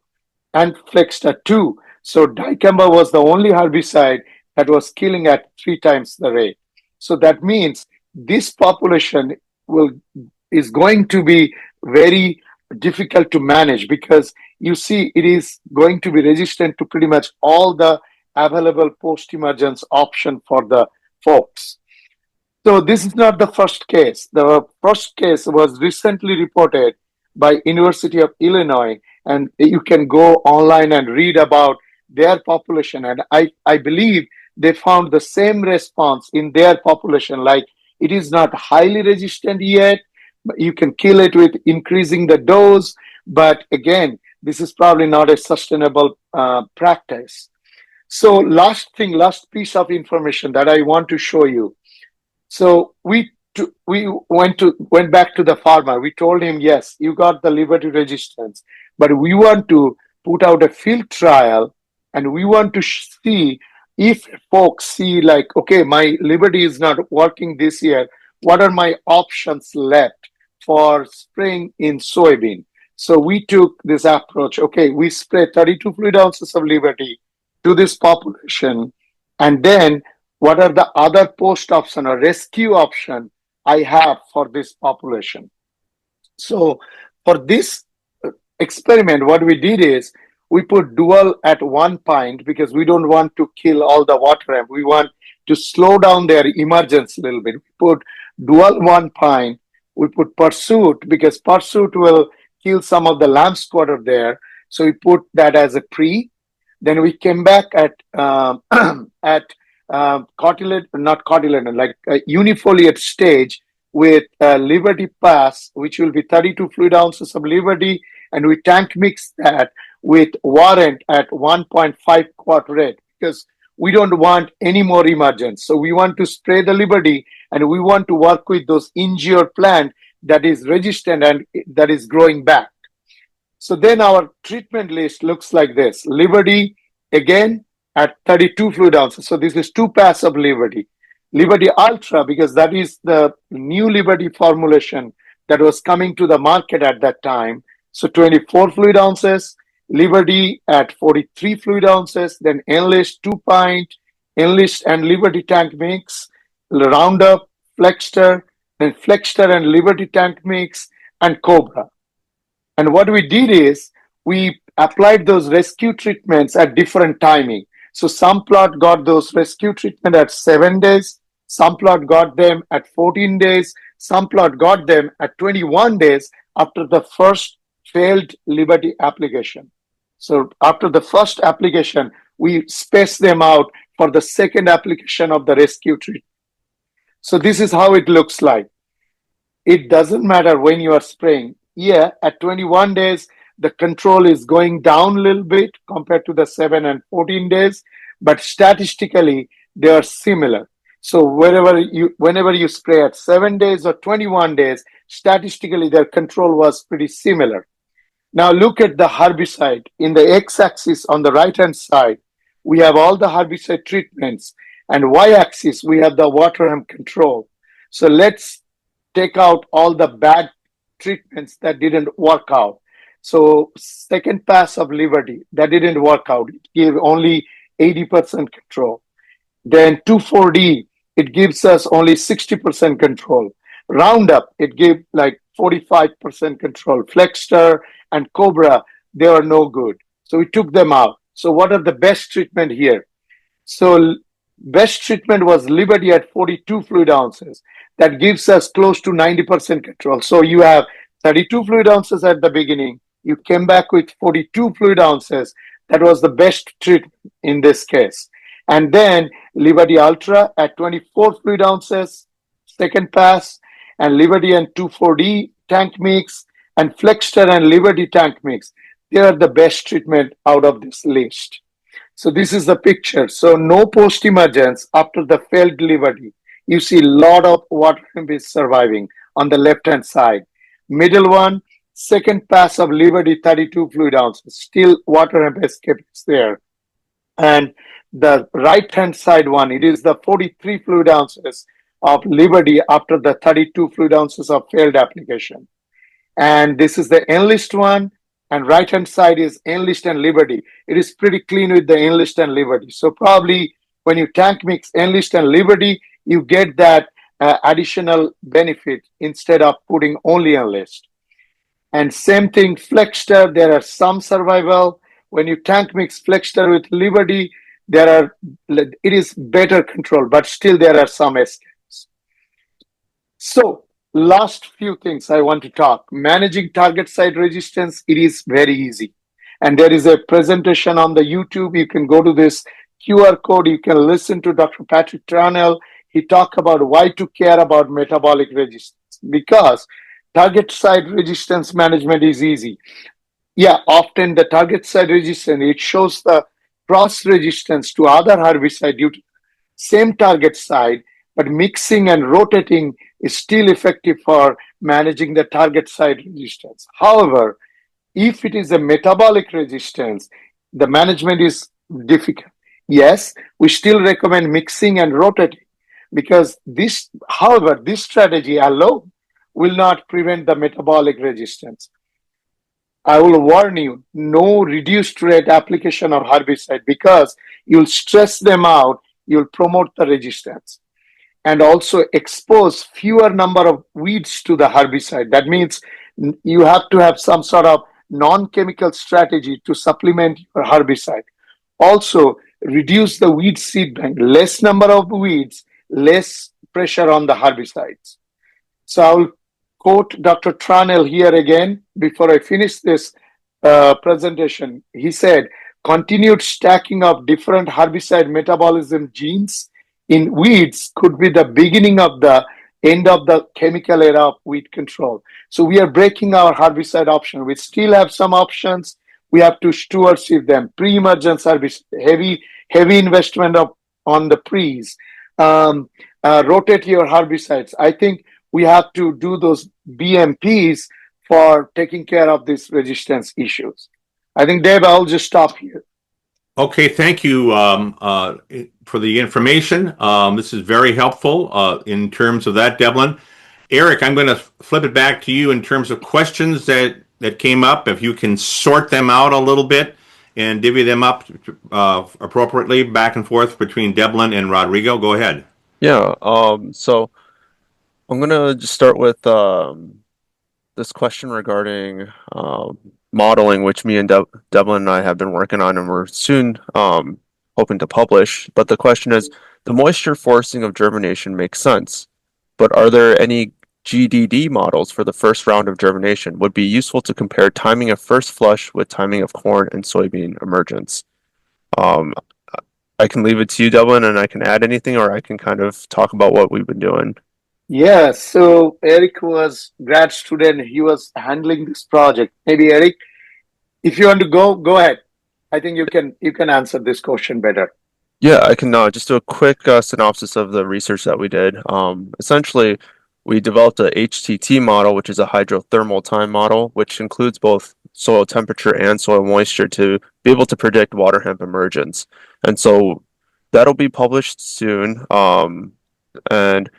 and Flexter too. So dicamba was the only herbicide that was killing at 3 times the rate. So that means this population is going to be very difficult to manage, because you see it is going to be resistant to pretty much all the available post-emergence option for the folks. So this is not the first case. The first case was recently reported by University of Illinois, and you can go online and read about their population. And I believe they found the same response in their population, like it is not highly resistant yet. You can kill it with increasing the dose, but again, this is probably not a sustainable practice. So last piece of information that I want to show you. So we went back to the farmer. We told him, yes, you got the Liberty resistance, but we want to put out a field trial, and we want to see if folks see like, okay, my Liberty is not working this year. What are my options left for spraying in soybean? So we took this approach. Okay, we spray 32 fluid ounces of Liberty to this population, and then what are the other post option or rescue option I have for this population? So for this experiment, what we did is we put dual at 1 pint, because we don't want to kill all the waterhemp. We want to slow down their emergence a little bit. We put dual 1 pint. We put Pursuit, because Pursuit will kill some of the lamb squatter there. So we put that as a pre. Then we came back at unifoliate stage with Liberty Pass, which will be 32 fluid ounces of Liberty, and we tank mix that with Warrant at 1.5 quart rate, because we don't want any more emergence. So we want to spray the Liberty, and we want to work with those injured plant that is resistant and that is growing back. So then our treatment list looks like this. Liberty, again, at 32 fluid ounces. So this is 2 packs of Liberty. Liberty Ultra, because that is the new Liberty formulation that was coming to the market at that time. So 24 fluid ounces. Liberty at 43 fluid ounces. Then Enlist 2 pint. Enlist and Liberty tank mix. Roundup, Flexter, then Flexter and Liberty tank mix, and Cobra. And what we did is we applied those rescue treatments at different timing. So some plot got those rescue treatment at 7 days, some plot got them at 14 days, some plot got them at 21 days after the first failed Liberty application. So after the first application, we spaced them out for the second application of the rescue treatment. So this is how it looks like. it doesn't matter when you are spraying. Yeah, at 21 days, the control is going down a little bit compared to the 7 and 14 days, but statistically, they are similar. So whenever you spray at 7 days or 21 days, statistically, their control was pretty similar. Now look at the herbicide. In the x-axis on the right-hand side, we have all the herbicide treatments, and y-axis, we have the waterhemp control. So let's take out all the bad treatments that didn't work out. So second pass of Liberty, that didn't work out. It gave only 80% control. Then 2,4-D, it gives us only 60% control. Roundup, it gave like 45% control. Flexter and Cobra, they are no good. So we took them out. So what are the best treatment here? So best treatment was Liberty at 42 fluid ounces. That gives us close to 90% control. So you have 32 fluid ounces at the beginning. You came back with 42 fluid ounces. That was the best treatment in this case. And then Liberty Ultra at 24 fluid ounces, second pass, and Liberty and 2,4-D tank mix, and Flexter and Liberty tank mix. They are the best treatment out of this list. So this is the picture. So no post-emergence after the failed Liberty. You see a lot of waterhemp is surviving on the left-hand side. Middle one, second pass of Liberty 32 fluid ounces. Still waterhemp escape is there. And the right-hand side one, it is the 43 fluid ounces of Liberty after the 32 fluid ounces of failed application. And this is the Enlist one. And right-hand side is Enlist and Liberty. It is pretty clean with the Enlist and Liberty. So probably when you tank mix Enlist and Liberty, you get that additional benefit instead of putting only Enlist. And same thing, Flexter, there are some survival. When you tank mix Flexter with Liberty, it is better control, but still there are some escapes. So last few things I want to talk. Managing target site resistance, it is very easy. And there is a presentation on the YouTube. You can go to this QR code. You can listen to Dr. Patrick Tranel. He talked about why to care about metabolic resistance, because target site resistance management is easy. Yeah, often the target site resistance, it shows the cross resistance to other herbicide due to same target site, but mixing and rotating is still effective for managing the target site resistance. However, if it is a metabolic resistance, the management is difficult. Yes, we still recommend mixing and rotating because this strategy alone will not prevent the metabolic resistance. I will warn you, no reduced rate application of herbicide because you'll stress them out, you'll promote the resistance. And also expose fewer number of weeds to the herbicide. That means you have to have some sort of non-chemical strategy to supplement your herbicide. Also, reduce the weed seed bank. Less number of weeds, less pressure on the herbicides. So I will quote Dr. Tranel here again before I finish this presentation. He said, continued stacking of different herbicide metabolism genes in weeds could be the beginning of the end of the chemical era of weed control. So we are breaking our herbicide option. We still have some options. We have to stewardship them. Pre-emergence herbicide, heavy investment on the pre's. Rotate your herbicides. I think we have to do those BMPs for taking care of these resistance issues. I think, Dave, I'll just stop here. Okay, thank you for the information. This is very helpful in terms of that, Debalin. Eric, I'm going to flip it back to you in terms of questions that came up. If you can sort them out a little bit and divvy them up appropriately back and forth between Debalin and Rodrigo, go ahead. Yeah, so I'm going to just start with this question regarding modeling, which me and Debalin and I have been working on, and we're soon hoping to publish. But the question is, the moisture forcing of germination makes sense, but are there any GDD models for the first round of germination? Would be useful to compare timing of first flush with timing of corn and soybean emergence. I can leave it to you, Debalin, and I can add anything, or I can kind of talk about what we've been doing. Yeah, so Eric was grad student. He was handling this project. Maybe Eric, if you want to go ahead. I think you can answer this question better. Yeah, I can just do a quick synopsis of the research that we did. Essentially, we developed a HTT model, which is a hydrothermal time model, which includes both soil temperature and soil moisture to be able to predict water hemp emergence. And so that'll be published soon. And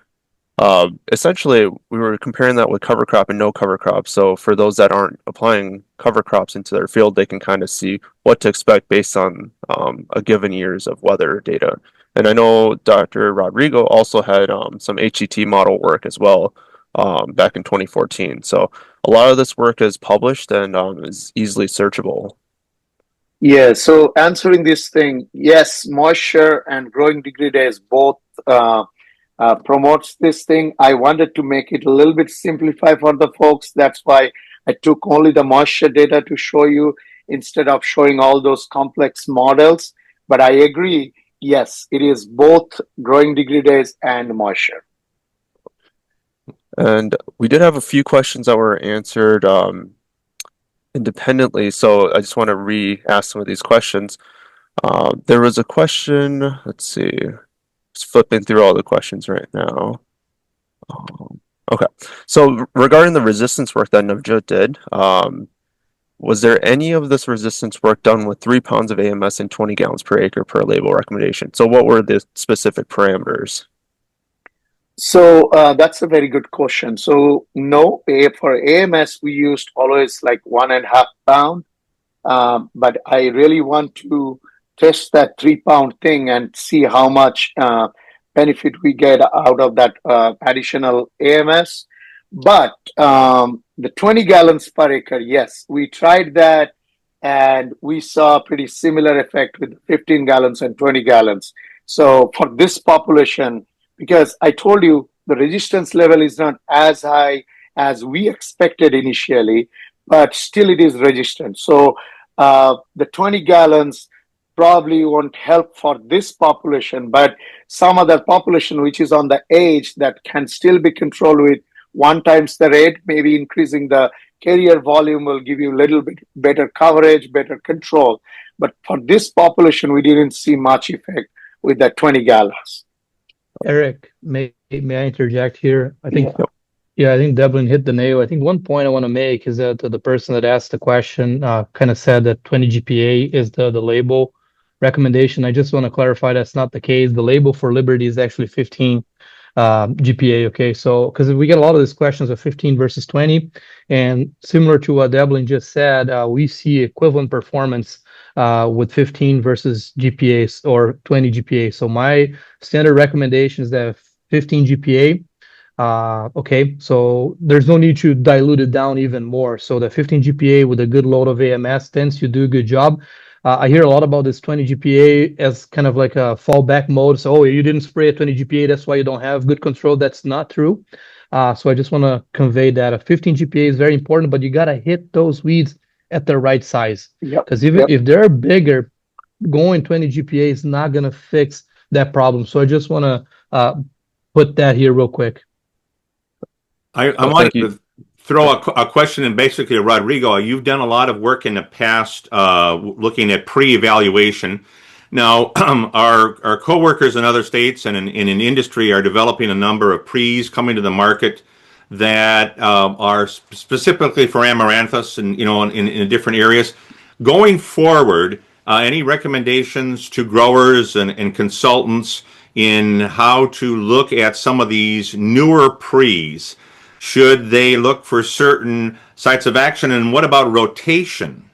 Essentially, we were comparing that with cover crop and no cover crop. So for those that aren't applying cover crops into their field, they can kind of see what to expect based on a given years of weather data. And I know Dr. Rodrigo also had some HET model work as well back in 2014. So a lot of this work is published and is easily searchable. Yeah, so answering this thing, yes, moisture and growing degree days both promotes this thing. I wanted to make it a little bit simplified for the folks. That's why I took only the moisture data to show you instead of showing all those complex models. But I agree, yes, it is both growing degree days and moisture. And we did have a few questions that were answered independently, so I just want to re-ask some of these questions. There was a question, let's see, just flipping through all the questions right now. Okay, so regarding the resistance work that Navjot did, was there any of this resistance work done with 3 pounds of AMS and 20 gallons per acre per label recommendation? So what were the specific parameters? So that's a very good question. So no, for AMS we used always like 1.5 pound, but I really want to test that 3 pound thing and see how much benefit we get out of that additional AMS. But the 20 gallons per acre, yes, we tried that and we saw a pretty similar effect with 15 gallons and 20 gallons. So for this population, because I told you the resistance level is not as high as we expected initially, but still it is resistant. So the 20 gallons probably won't help for this population, but some other population which is on the age that can still be controlled with 1 times the rate, maybe increasing the carrier volume will give you a little bit better coverage, better control. But for this population, we didn't see much effect with the 20 gallons. Eric, may I interject here? I think Yeah. Yeah, I think Debalin hit the nail. I think one point I want to make is that the person that asked the question kind of said that 20 GPA is the label recommendation. I just want to clarify that's not the case. The label for Liberty is actually 15 GPA. Okay, so because we get a lot of these questions of 15 versus 20, and similar to what Debalin just said, we see equivalent performance with 15 versus GPA or 20 GPA. So my standard recommendation is that 15 GPA. Okay, so there's no need to dilute it down even more. So the 15 GPA with a good load of AMS tends to do a good job. I hear a lot about this 20 GPA as kind of like a fallback mode. So, oh, you didn't spray at 20 GPA, that's why you don't have good control. That's not true. So I just want to convey that a 15 GPA is very important, but you got to hit those weeds at the right size. Because if they're bigger, going 20 GPA is not going to fix that problem. So I just want to put that here real quick. I wanted to throw a question in basically to Rodrigo. You've done a lot of work in the past looking at pre-evaluation. Now, our coworkers in other states and in industry are developing a number of pre's coming to the market that are specifically for amaranthus and in different areas. Going forward, any recommendations to growers and consultants in how to look at some of these newer pre's? Should they look for certain sites of action? And what about rotation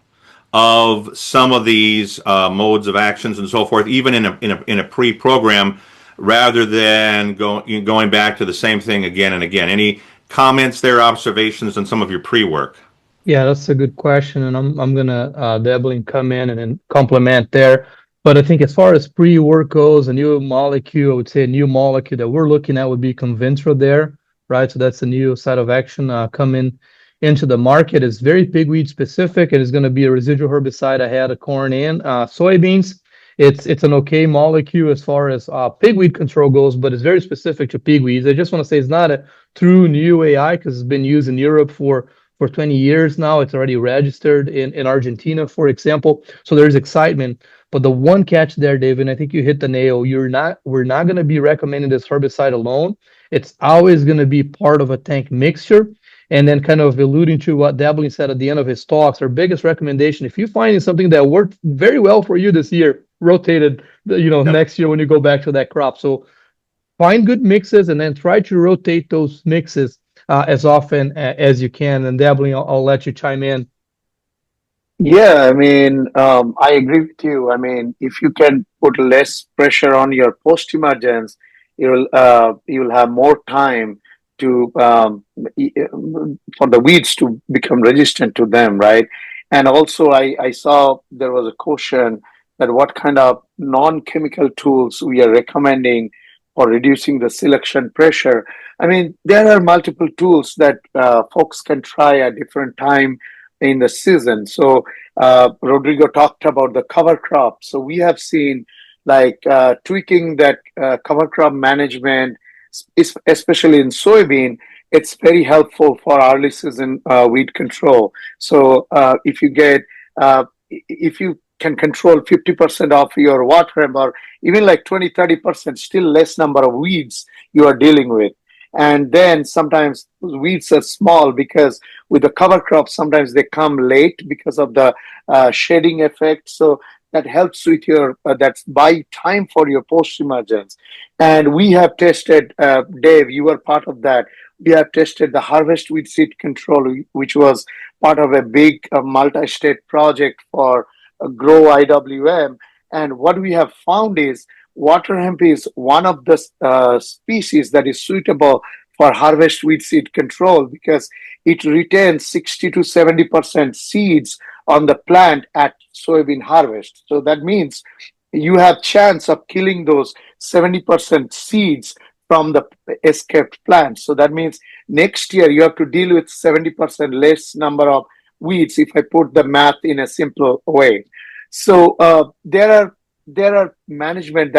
of some of these modes of actions and so forth, even in a pre-program, rather than going back to the same thing again and again? Any comments there, observations on some of your pre-work? Yeah, that's a good question, and I'm gonna Debalin come in and then complement there. But I think as far as pre-work goes, a new molecule, I would say a new molecule that we're looking at would be Conventra there. Right, so that's a new site of action coming into the market. It's very pigweed specific. It is going to be a residual herbicide ahead of corn and soybeans. It's an okay molecule as far as pigweed control goes, but it's very specific to pigweeds. I just want to say it's not a true new AI because it's been used in Europe for 20 years now. It's already registered in Argentina, for example. So there's excitement. But the one catch there, David, and I think you hit the nail. We're not going to be recommending this herbicide alone. It's always going to be part of a tank mixture. And then kind of alluding to what Debalin said at the end of his talks, our biggest recommendation, if you're finding something that worked very well for you this year, rotate it, next year when you go back to that crop. So find good mixes and then try to rotate those mixes as often as you can. And Debalin, I'll let you chime in. Yeah, I mean, I agree with you. I mean, if you can put less pressure on your post-emergence, you'll have more time to for the weeds to become resistant to them, right? And also, I saw there was a question that what kind of non-chemical tools we are recommending for reducing the selection pressure. I mean, there are multiple tools that folks can try at different time in the season. So Rodrigo talked about the cover crop. So we have seen like tweaking that cover crop management, especially in soybean. It's very helpful for early season weed control. So if you can control 50% of your waterhemp or even like 20-30%, still less number of weeds you are dealing with. And then sometimes weeds are small because with the cover crops, sometimes they come late because of the shedding effect. So that helps with your, that's buy time for your post-emergence. And we have tested, Dave, you were part of that. We have tested the harvest weed seed control, which was part of a big multi-state project for Grow IWM. And what we have found is water hemp is one of the species that is suitable for harvest weed seed control because it retains 60 to 70% seeds on the plant at soybean harvest. So that means you have chance of killing those 70% seeds from the escaped plants. So that means next year you have to deal with 70% less number of weeds if I put the math in a simple way. So there are management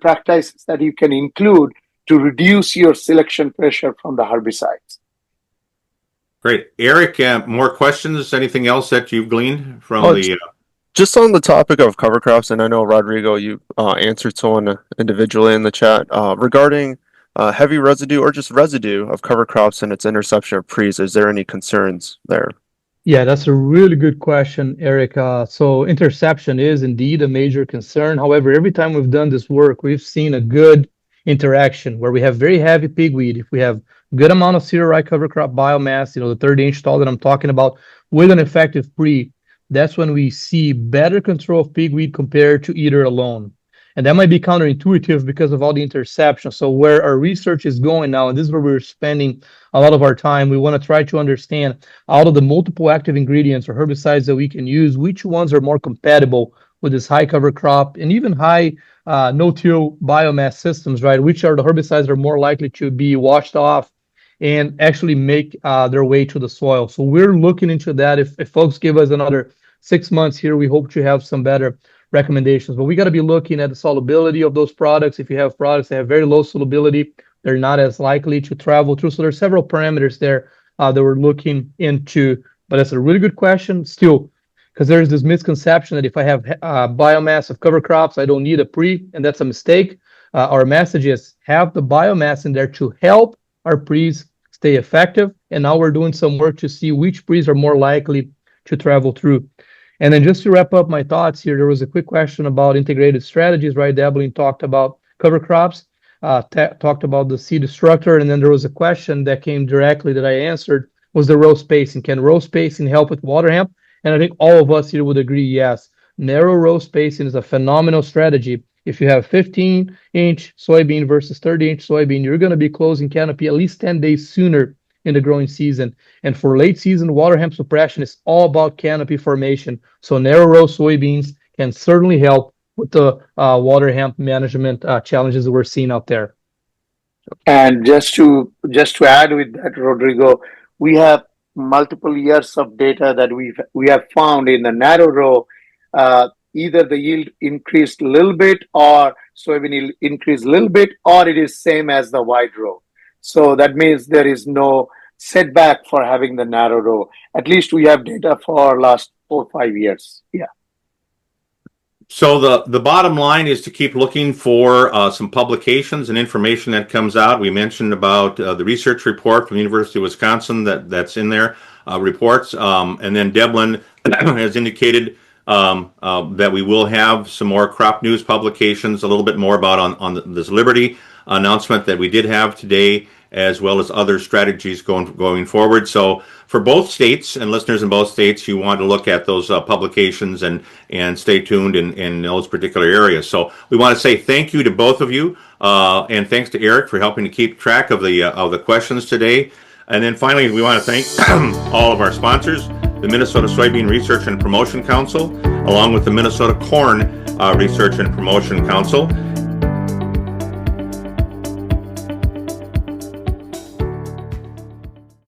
practices that you can include to reduce your selection pressure from the herbicides. Great. Eric, more questions? Anything else that you've gleaned from Just on the topic of cover crops, and I know, Rodrigo, you answered someone individually in the chat regarding heavy residue or just residue of cover crops and its interception of pre's. Is there any concerns there? Yeah, that's a really good question, Eric. So interception is indeed a major concern. However, every time we've done this work, we've seen a good interaction where we have very heavy pigweed. If we have good amount of cereal rye cover crop biomass, the 30-inch tall that I'm talking about, with an effective pre, that's when we see better control of pigweed compared to either alone. And that might be counterintuitive because of all the interception. So where our research is going now, and this is where we're spending a lot of our time, we want to try to understand out of the multiple active ingredients or herbicides that we can use, which ones are more compatible with this high cover crop and even high no-till biomass systems, right? Which are the herbicides that are more likely to be washed off and actually make their way to the soil. So we're looking into that. If folks give us another 6 months here, we hope to have some better recommendations, but we got to be looking at the solubility of those products. If you have products that have very low solubility, they're not as likely to travel through. So there's several parameters there that we're looking into, but that's a really good question still, because there's this misconception that if I have biomass of cover crops, I don't need a pre, and that's a mistake. Our message is have the biomass in there to help our pre's stay effective. And now we're doing some work to see which pre's are more likely to travel through. And then just to wrap up my thoughts here, there was a quick question about integrated strategies, right? Debalin talked about cover crops, talked about the seed structure, and then there was a question that came directly that I answered, was the row spacing. Can row spacing help with water hemp? And I think all of us here would agree, yes. Narrow row spacing is a phenomenal strategy. If you have 15-inch soybean versus 30-inch soybean, you're going to be closing canopy at least 10 days sooner in the growing season. And for late season water hemp suppression, is all about canopy formation. So narrow row soybeans can certainly help with the water hemp management challenges that we're seeing out there. And just to add with that, Rodrigo, we have multiple years of data that we have found in the narrow row. either the yield increased a little bit or soybean yield increased a little bit, or it is same as the wide row. So that means there is no setback for having the narrow row. At least we have data for last 4 or 5 years. Yeah. So the bottom line is to keep looking for some publications and information that comes out. We mentioned about the research report from the University of Wisconsin that's in there, reports, and then Debalin has indicated that we will have some more crop news publications, a little bit more about on this Liberty announcement that we did have today, as well as other strategies going forward. So for both states and listeners in both states, you want to look at those publications and stay tuned in those particular areas. So we want to say thank you to both of you, and thanks to Eric for helping to keep track of the questions today. And then finally, we want to thank all of our sponsors, the Minnesota Soybean Research and Promotion Council, along with the Minnesota Corn Research and Promotion Council.